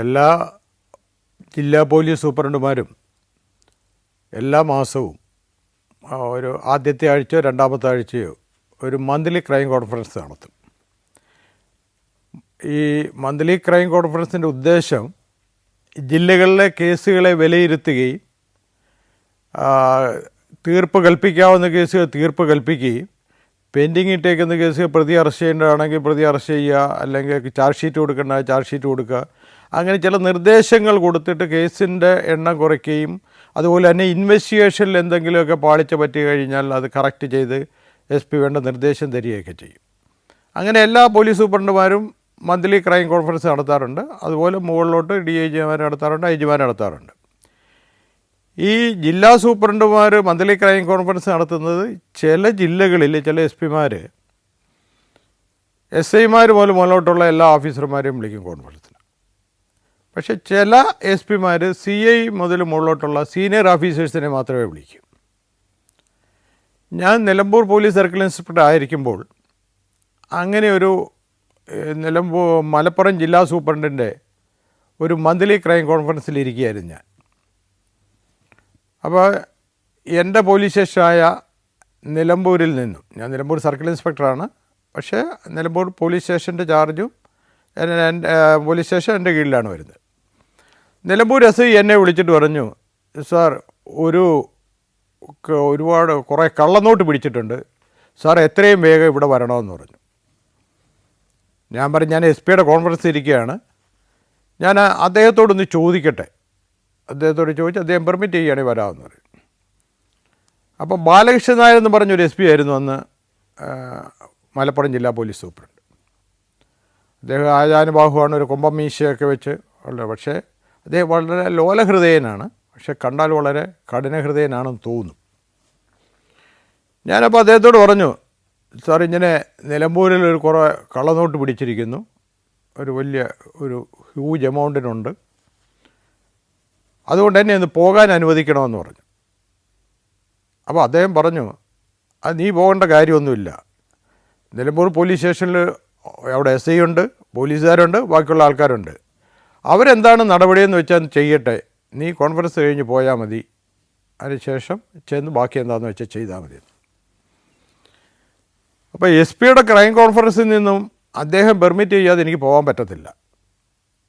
എല്ലാ ജില്ലാ പോലീസ് സൂപ്രണ്ടുമാരും എല്ലാ മാസവും ഒരു ആദ്യത്തെ ആഴ്ചയോ രണ്ടാമത്തെ ആഴ്ചയോ ഒരു മന്ത്ലി ക്രൈം കോൺഫറൻസ് നടത്തും. ഈ മന്ത്ലി ക്രൈം കോൺഫറൻസിൻ്റെ ഉദ്ദേശം ജില്ലകളിലെ കേസുകളെ വിലയിരുത്തുകയും തീർപ്പ് കൽപ്പിക്കാവുന്ന കേസുകൾ തീർപ്പ് കൽപ്പിക്കുകയും പെൻഡിങ് ഇട്ടേക്കുന്ന കേസുകൾ പ്രതി അറസ്റ്റ് ചെയ്യേണ്ടതാണെങ്കിൽ പ്രതി അറസ്റ്റ് ചെയ്യുക, അല്ലെങ്കിൽ ചാർജ് ഷീറ്റ് കൊടുക്കേണ്ട ചാർജ് ഷീറ്റ് കൊടുക്കുക, അങ്ങനെ ചില നിർദ്ദേശങ്ങൾ കൊടുത്തിട്ട് കേസിൻ്റെ എണ്ണം കുറയ്ക്കുകയും അതുപോലെ തന്നെ ഇൻവെസ്റ്റിഗേഷനിൽ എന്തെങ്കിലുമൊക്കെ പാളിച്ച പറ്റി കഴിഞ്ഞാൽ അത് കറക്റ്റ് ചെയ്ത് SP വേണ്ട നിർദ്ദേശം തരികയൊക്കെ ചെയ്യും. അങ്ങനെ എല്ലാ പോലീസ് സൂപ്രണ്ടുമാരും മന്ത്ലി ക്രൈം കോൺഫറൻസ് നടത്താറുണ്ട്. അതുപോലെ മുകളിലോട്ട് DIGമാർ നടത്താറുണ്ട്, IG നടത്താറുണ്ട്. ഈ ജില്ലാ സൂപ്രണ്ടുമാർ മന്ത്ലി ക്രൈം കോൺഫറൻസ് നടത്തുന്നത് ചില ജില്ലകളിൽ ചില SP SIമാർ മുതലോട്ടുള്ള എല്ലാ ഓഫീസർമാരെയും വിളിക്കും കോൺഫറൻസിന്. പക്ഷേ ചില SP CI മുതൽ മുകളിലോട്ടുള്ള സീനിയർ ഓഫീസേഴ്സിനെ മാത്രമേ വിളിക്കൂ. ഞാൻ നിലമ്പൂർ പോലീസ് സർക്കിൾ ഇൻസ്പെക്ടർ ആയിരിക്കുമ്പോൾ അങ്ങനെ ഒരു മലപ്പുറം ജില്ലാ സൂപ്രണ്ടിൻ്റെ ഒരു മന്ത്ലി ക്രൈം കോൺഫറൻസിൽ ഇരിക്കുകയായിരുന്നു ഞാൻ. അപ്പോൾ എൻ്റെ പോലീസ് സ്റ്റേഷനായ നിലമ്പൂരിൽ നിന്നും, ഞാൻ നിലമ്പൂർ സർക്കിൾ ഇൻസ്പെക്ടറാണ്, പക്ഷേ നിലമ്പൂർ പോലീസ് സ്റ്റേഷൻ്റെ ചാർജും പോലീസ് സ്റ്റേഷൻ എൻ്റെ കീഴിലാണ് വരുന്നത്. നിലമ്പൂർ SI എന്നെ വിളിച്ചിട്ട് പറഞ്ഞു, സാർ ഒരുപാട് കുറേ കള്ളനോട്ട് പിടിച്ചിട്ടുണ്ട് സാർ, എത്രയും വേഗം ഇവിടെ വരണമെന്ന് പറഞ്ഞു. ഞാൻ പറഞ്ഞു, ഞാൻ SP കോൺഫറൻസ് ഇരിക്കുകയാണ്, ഞാൻ അദ്ദേഹത്തോടൊന്ന് ചോദിക്കട്ടെ. അദ്ദേഹത്തോട് ചോദിച്ച് അദ്ദേഹം പെർമിറ്റ് ചെയ്യുകയാണെങ്കിൽ വരാമെന്ന് പറയും. അപ്പോൾ ബാലകൃഷ്ണൻ നായർ എന്ന് പറഞ്ഞൊരു SP ആയിരുന്നു അന്ന് മലപ്പുറം ജില്ലാ പോലീസ് സൂപ്രണ്ട്. അദ്ദേഹം ആചാനുബാഹുവാണ്, ഒരു കൊമ്പം മീശയൊക്കെ വെച്ച് ഉള്ളത്. പക്ഷേ അദ്ദേഹം വളരെ ലോലഹൃദയനാണ്, പക്ഷെ കണ്ടാൽ വളരെ കഠിനഹൃദയനാണെന്ന് തോന്നും. ഞാനപ്പോൾ അദ്ദേഹത്തോട് പറഞ്ഞു, സാർ ഇങ്ങനെ നിലമ്പൂരിൽ ഒരു കുറേ കള്ളനോട്ട് പിടിച്ചിരിക്കുന്നു, ഒരു ഹ്യൂജ് എമൗണ്ടിനുണ്ട്, അതുകൊണ്ട് തന്നെ ഒന്ന് പോകാൻ അനുവദിക്കണമെന്ന് പറഞ്ഞു. അപ്പോൾ അദ്ദേഹം പറഞ്ഞു, അത് നീ പോകേണ്ട കാര്യമൊന്നുമില്ല, നിലമ്പൂർ പോലീസ് സ്റ്റേഷനിൽ അവിടെ SI ഉണ്ട്, പോലീസുകാരുണ്ട്, ബാക്കിയുള്ള ആൾക്കാരുണ്ട്, അവരെന്താണ് നടപടിയെന്ന് വെച്ചാൽ ചെയ്യട്ടെ, നീ കോൺഫറൻസ് കഴിഞ്ഞ് പോയാൽ മതി, അതിനുശേഷം ചെന്ന് ബാക്കി എന്താണെന്ന് വെച്ചാൽ ചെയ്താൽ മതി. അപ്പോൾ SP ക്രൈം കോൺഫറൻസിൽ നിന്നും അദ്ദേഹം പെർമിറ്റ് ചെയ്യാതെ എനിക്ക് പോകാൻ പറ്റത്തില്ല.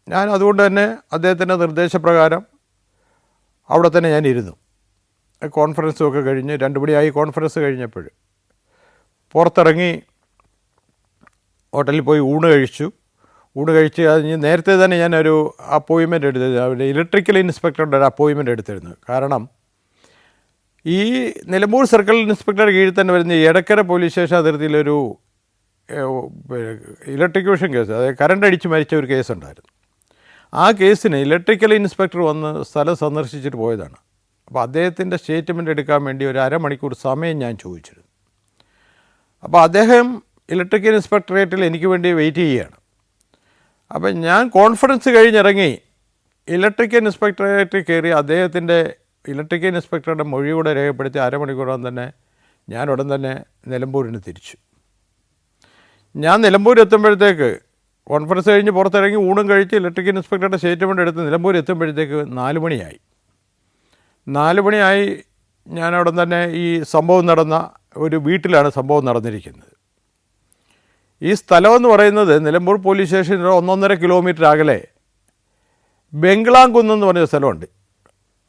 ഞാൻ അതുകൊണ്ട് തന്നെ അദ്ദേഹത്തിൻ്റെ നിർദ്ദേശപ്രകാരം അവിടെ തന്നെ ഞാൻ ഇരുന്നു. കോൺഫറൻസും ഒക്കെ കഴിഞ്ഞ് 2 മണിയായി. കോൺഫറൻസ് കഴിഞ്ഞപ്പോൾ പുറത്തിറങ്ങി ഹോട്ടലിൽ പോയി ഊണ് കഴിച്ച് കഴിഞ്ഞ് നേരത്തെ തന്നെ ഞാനൊരു അപ്പോയിൻമെൻറ്റ് എടുത്തിരുന്നു, അവിടെ ഇലക്ട്രിക്കൽ ഇൻസ്പെക്ടറുടെ ഒരു അപ്പോയിൻമെൻറ്റ് എടുത്തിരുന്നു. കാരണം ഈ നിലമ്പൂർ സർക്കിൾ ഇൻസ്പെക്ടറുടെ കീഴിൽ തന്നെ വരുന്ന എടക്കര പോലീസ് സ്റ്റേഷൻ അതിർത്തിയിലൊരു ഇലക്ട്രിക്യൂഷൻ കേസ്, അതായത് കറണ്ട് അടിച്ച് മരിച്ച ഒരു കേസുണ്ടായിരുന്നു. ആ കേസിന് ഇലക്ട്രിക്കൽ ഇൻസ്പെക്ടർ വന്ന് സ്ഥലം സന്ദർശിച്ചിട്ട് പോയതാണ്. അപ്പോൾ അദ്ദേഹത്തിൻ്റെ സ്റ്റേറ്റ്മെൻറ്റ് എടുക്കാൻ വേണ്ടി ഒരു അരമണിക്കൂർ സമയം ഞാൻ ചോദിച്ചിരുന്നു. അപ്പോൾ അദ്ദേഹം ഇലക്ട്രിക്കൽ ഇൻസ്പെക്ടറേറ്റിൽ എനിക്ക് വേണ്ടി വെയിറ്റ് ചെയ്യുകയാണ്. അപ്പം ഞാൻ കോൺഫറൻസ് കഴിഞ്ഞിറങ്ങി ഇലക്ട്രിക്കൽ ഇൻസ്പെക്ടറേറ്റിൽ കയറി അദ്ദേഹത്തിൻ്റെ ഇലക്ട്രിക്കൽ ഇൻസ്പെക്ടറുടെ മൊഴി കൂടെ രേഖപ്പെടുത്തി അരമണിക്കൂറോളം തന്നെ ഞാൻ ഉടൻ തന്നെ നിലമ്പൂരിന് തിരിച്ചു. ഞാൻ നിലമ്പൂർ എത്തുമ്പോഴത്തേക്ക് കോൺഫറൻസ് കഴിഞ്ഞ് പുറത്തിറങ്ങി ഊണും കഴിച്ച് ഇലക്ട്രിക്കൽ ഇൻസ്പെക്ടറുടെ സ്റ്റേറ്റ്മെൻറ്റ് എടുത്ത് നിലമ്പൂർ എത്തുമ്പോഴത്തേക്ക് 4 മണിയായി. 4 മണിയായി. ഞാൻ ഉടൻ തന്നെ ഈ സംഭവം നടന്ന ഒരു വീട്ടിലാണ് സംഭവം നടന്നിരിക്കുന്നത്. ഈ സ്ഥലമെന്ന് പറയുന്നത് നിലമ്പൂർ പോലീസ് സ്റ്റേഷനിൽ 1.5 കിലോമീറ്റർ അകലെ ബംഗ്ലാംകുന്ന് എന്ന് പറഞ്ഞ സ്ഥലമുണ്ട്.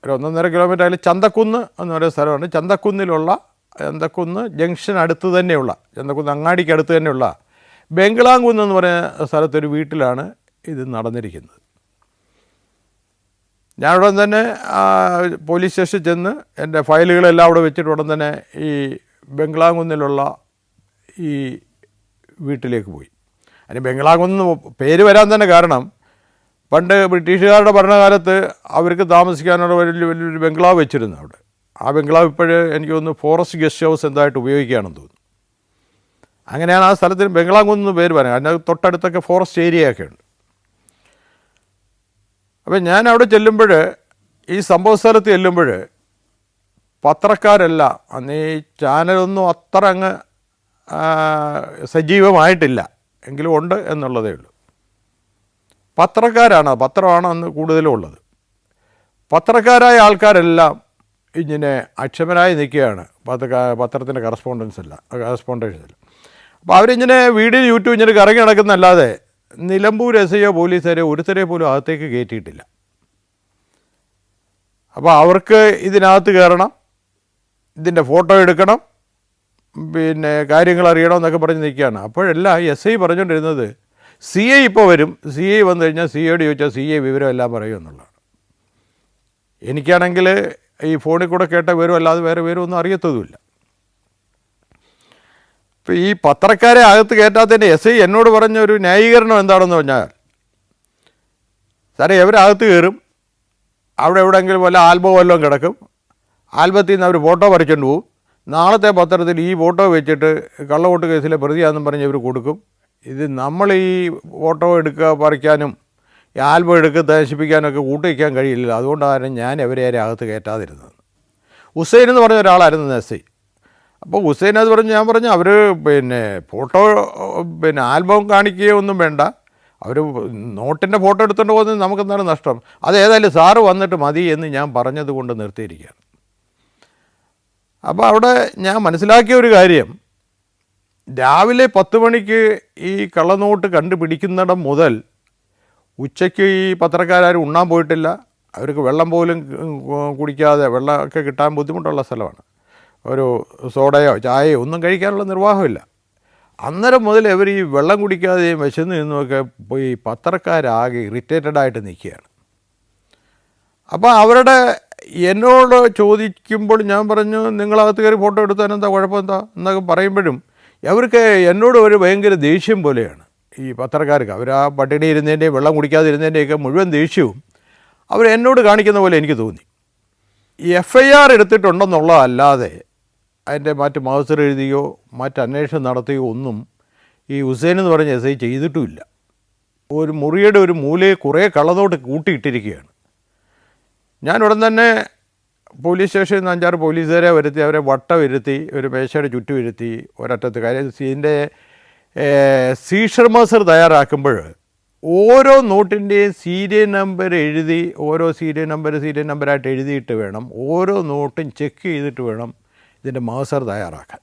ഒരു 1.5 കിലോമീറ്റർ അകലെ ചന്തക്കുന്ന് എന്ന് പറയുന്ന സ്ഥലമുണ്ട്. ചന്തക്കുന്ന് ജംഗ്ഷൻ അടുത്ത് തന്നെയുള്ള, ചന്തക്കുന്ന് അങ്ങാടിക്ക് അടുത്ത് തന്നെയുള്ള ബംഗ്ലാംകുന്ന് എന്ന് പറയുന്ന സ്ഥലത്തൊരു വീട്ടിലാണ് ഇത് നടന്നിരിക്കുന്നത്. ഞാൻ ഉടൻ തന്നെ പോലീസ് സ്റ്റേഷനിൽ ചെന്ന് എൻ്റെ ഫയലുകളെല്ലാം അവിടെ വെച്ചിട്ട് ഉടൻ തന്നെ ഈ ബംഗ്ലാംകുന്നിലുള്ള ഈ വീട്ടിലേക്ക് പോയി. അതിന് ബംഗ്ലാംകുന്ന് പേര് വരാൻ തന്നെ കാരണം, പണ്ട് ബ്രിട്ടീഷുകാരുടെ ഭരണകാലത്ത് അവർക്ക് താമസിക്കാനുള്ള വലിയൊരു ബംഗ്ലാവ് വെച്ചിരുന്നു അവിടെ. ആ ബംഗ്ലാവ് ഇപ്പോഴ് എനിക്ക് തോന്നുന്നു ഫോറസ്റ്റ് ഗസ്റ്റ് ഹൗസ് എന്തായിട്ട് ഉപയോഗിക്കുകയാണെന്ന് തോന്നുന്നു. അങ്ങനെയാണ് ആ സ്ഥലത്തിന് ബംഗ്ലാംകുന്ന് പേര് പറയുന്നത്. അതിൻ്റെ തൊട്ടടുത്തൊക്കെ ഫോറസ്റ്റ് ഏരിയയൊക്കെ ഉണ്ട്. അപ്പം ഞാൻ അവിടെ ചെല്ലുമ്പോൾ, ഈ സംഭവ സ്ഥലത്ത് ചെല്ലുമ്പോൾ പത്രക്കാരല്ല, അന്ന് ഈ ചാനലൊന്നും അത്ര അങ്ങ് സജീവമായിട്ടില്ല, എങ്കിലും ഉണ്ട് എന്നുള്ളതേ ഉള്ളൂ. പത്രമാണ് അന്ന് കൂടുതലും ഉള്ളത്. പത്രക്കാരായ ആൾക്കാരെല്ലാം ഇങ്ങനെ അക്ഷമരായി നിൽക്കുകയാണ് പത്രത്തിൻ്റെ കറസ്പോണ്ടൻസിൽ. അപ്പോൾ അവരിങ്ങനെ വീഡിയോ യൂട്യൂബ് ഇങ്ങനെ കറങ്ങി നടക്കുന്നല്ലാതെ നിലമ്പൂർ എസ് ഐയോ പോലീസുകാരെ ഒരുത്തരെ പോലും അകത്തേക്ക് കയറ്റിയിട്ടില്ല. അപ്പോൾ അവർക്ക് ഇതിനകത്ത് കയറണം, ഇതിൻ്റെ ഫോട്ടോ എടുക്കണം, പിന്നെ കാര്യങ്ങൾ അറിയണം എന്നൊക്കെ പറഞ്ഞ് നിൽക്കുകയാണ്. അപ്പോഴെല്ലാം എസ് ഐ പറഞ്ഞുകൊണ്ടിരുന്നത് CI ഇപ്പോൾ വരും, CI വന്നു കഴിഞ്ഞാൽ CIയോട് ചോദിച്ചാൽ CI വിവരം എല്ലാം പറയും എന്നുള്ളതാണ്. എനിക്കാണെങ്കിൽ ഈ ഫോണിൽ കൂടെ കേട്ട വിവരം അല്ലാതെ വേറെ വിവരമൊന്നും അറിയത്തതുമില്ല. ഇപ്പോൾ ഈ പത്രക്കാരെ അകത്ത് കയറ്റാത്തതിൻ്റെ എസ് ഐ എന്നോട് പറഞ്ഞ ഒരു ന്യായീകരണം എന്താണെന്ന് പറഞ്ഞാൽ, സാറേ എവരകത്ത് കയറും, അവിടെ എവിടെയെങ്കിലും വല്ല ആൽബം വല്ലതും കിടക്കും, ആൽബത്തിൽ നിന്ന് അവർ ഫോട്ടോ പറിച്ചുകൊണ്ട് പോകും, നാളത്തെ പത്രത്തിൽ ഈ ഫോട്ടോ വെച്ചിട്ട് കള്ളവോട്ട് കേസിലെ പ്രതിയാണെന്നും പറഞ്ഞ് ഇവർ കൊടുക്കും. ഇത് നമ്മൾ ഈ ഫോട്ടോ എടുക്കുക പറിക്കാനും ഈ ആൽബം എടുക്കുക നശിപ്പിക്കാനൊക്കെ കൂട്ടിവയ്ക്കാൻ കഴിയില്ല. അതുകൊണ്ടാണ് ഞാൻ എവരെ അകത്ത് കയറ്റാതിരുന്നത്. ഹുസൈൻ എന്ന് പറഞ്ഞ ഒരാളായിരുന്നു എസ് ഐ. അപ്പോൾ ഹുസൈൻ അത് പറഞ്ഞു, ഞാൻ പറഞ്ഞു അവർ പിന്നെ ഫോട്ടോ ആൽബം കാണിക്കുകയോ ഒന്നും വേണ്ട, അവർ നോട്ടിൻ്റെ ഫോട്ടോ എടുത്തുകൊണ്ട് പോകുന്നത് നമുക്കെന്താണ് നഷ്ടം, അതേതായാലും സാറ് വന്നിട്ട് മതി എന്ന് ഞാൻ പറഞ്ഞത് കൊണ്ട് നിർത്തിയിരിക്കുകയാണ്. അപ്പോൾ അവിടെ ഞാൻ മനസ്സിലാക്കിയ ഒരു കാര്യം, രാവിലെ 10 മണിക്ക് ഈ കള്ളനോട്ട് കണ്ടുപിടിക്കുന്നിടം മുതൽ ഉച്ചയ്ക്ക് ഈ പത്രക്കാരും ഉണ്ണാൻ പോയിട്ടില്ല. അവർക്ക് വെള്ളം പോലും കുടിക്കാതെ, വെള്ളമൊക്കെ കിട്ടാൻ ബുദ്ധിമുട്ടുള്ള സ്ഥലമാണ്, ഒരു സോഡയോ ചായയോ ഒന്നും കഴിക്കാനുള്ള നിർവാഹമില്ല. അന്നേരം മുതൽ ഇവർ ഈ വെള്ളം കുടിക്കാതെയും വിശന്ന് നിന്നുമൊക്കെ പോയി പത്രക്കാരാകെ ഇറിറ്റേറ്റഡായിട്ട് നിൽക്കുകയാണ്. അപ്പോൾ അവരുടെ എന്നോട് ചോദിക്കുമ്പോൾ ഞാൻ പറഞ്ഞു, നിങ്ങളകത്ത് കയറി ഫോട്ടോ എടുത്താൽ എന്താ കുഴപ്പം, എന്താ എന്നൊക്കെ പറയുമ്പോഴും അവർക്ക് എന്നോട് ഒരു ഭയങ്കര ദേഷ്യം പോലെയാണ് ഈ പത്രക്കാർക്ക്. അവർ ആ പട്ടിണി ഇരുന്നതിൻ്റെയും വെള്ളം കുടിക്കാതെ ഇരുന്നതിൻ്റെയൊക്കെ മുഴുവൻ ദേഷ്യവും അവർ എന്നോട് കാണിക്കുന്ന പോലെ എനിക്ക് തോന്നി. ഈ FIR എടുത്തിട്ടുണ്ടെന്നുള്ളതല്ലാതെ അതിൻ്റെ മറ്റ് മഹസർ എഴുതിയോ മറ്റ് അന്വേഷണം നടത്തുകയോ ഒന്നും ഈ ഹുസൈൻ എന്ന് പറഞ്ഞ എസ് ഐ ചെയ്തിട്ടുമില്ല. ഒരു മുറിയുടെ ഒരു മൂലയിൽ കുറേ കള്ളനോട്ട് കൂട്ടിയിട്ടിരിക്കുകയാണ്. ഞാൻ ഉടൻ തന്നെ പോലീസ് സ്റ്റേഷനിൽ നിന്ന് 5-6 പോലീസുകാരെ വരുത്തി, അവരെ വട്ടം ഇരുത്തി, ഒരു മേശയുടെ ചുറ്റും ഇരുത്തി, ഒരറ്റത്ത് കാര്യം ഇതിൻ്റെ സീഷർ മസർ തയ്യാറാക്കുമ്പോൾ ഓരോ നോട്ടിൻ്റെയും സീരിയൽ നമ്പർ എഴുതി, ഓരോ സീരിയൽ നമ്പറായിട്ട് എഴുതിയിട്ട് വേണം, ഓരോ നോട്ടും ചെക്ക് ചെയ്തിട്ട് വേണം ഇതിൻ്റെ മഹസർ തയ്യാറാക്കാൻ.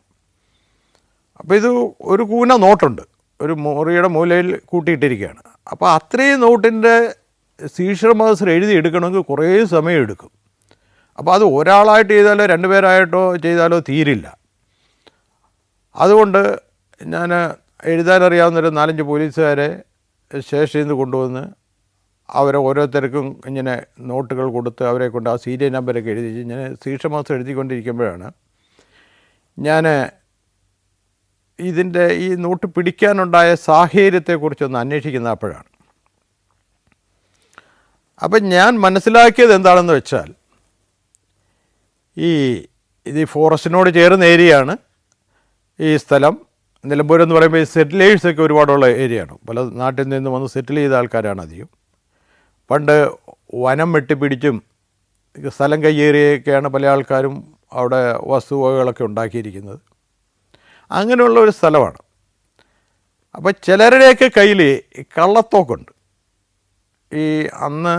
അപ്പോൾ ഇത് ഒരു കൂന നോട്ടുണ്ട്, ഒരു മുറിയുടെ മൂലയിൽ കൂട്ടിയിട്ടിരിക്കുകയാണ്. അപ്പോൾ അത്രയും നോട്ടിൻ്റെ സീഷർ മഹസർ എഴുതി എടുക്കണമെങ്കിൽ കുറേ സമയം എടുക്കും. അപ്പോൾ അത് ഒരാളായിട്ട് ചെയ്താലോ 2 പേരായിട്ടോ ചെയ്താലോ തീരില്ല. അതുകൊണ്ട് ഞാൻ എഴുതാനറിയാവുന്നൊരു 4-5 പോലീസുകാരെ സ്റ്റേഷനിൽ നിന്ന് കൊണ്ടുവന്ന് അവരെ ഓരോരുത്തർക്കും ഇങ്ങനെ നോട്ടുകൾ കൊടുത്ത് അവരെ കൊണ്ട് ആ സീരിയൽ നമ്പരൊക്കെ എഴുതി ഞാൻ ശീർഷമാസം എഴുതിക്കൊണ്ടിരിക്കുമ്പോഴാണ് ഞാൻ ഇതിൻ്റെ ഈ നോട്ട് പിടിക്കാനുണ്ടായ സാഹചര്യത്തെക്കുറിച്ചൊന്ന് അന്വേഷിക്കുന്ന അപ്പോഴാണ്. അപ്പം ഞാൻ മനസ്സിലാക്കിയത് എന്താണെന്ന് വെച്ചാൽ, ഇത് ഫോറസ്റ്റിനോട് ചേർന്ന ഏരിയയാണ് ഈ സ്ഥലം. നിലമ്പൂർ എന്ന് പറയുമ്പോൾ ഈ സെറ്റിലേഴ്സൊക്കെ ഒരുപാടുള്ള ഏരിയയാണ്. പല നാട്ടിൽ നിന്ന് വന്ന് സെറ്റിൽ ചെയ്ത ആൾക്കാരാണ് അധികം. പണ്ട് വനം വെട്ടിപ്പിടിച്ചും സ്ഥലം കയ്യേറിയൊക്കെയാണ് പല ആൾക്കാരും അവിടെ വസ്തുവകകളൊക്കെ ഉണ്ടാക്കിയിരിക്കുന്നത്. അങ്ങനെയുള്ള ഒരു സ്ഥലമാണ്. അപ്പോൾ ചിലരുടെയൊക്കെ കയ്യിൽ കള്ളത്തോക്കുണ്ട്. ഈ അന്ന്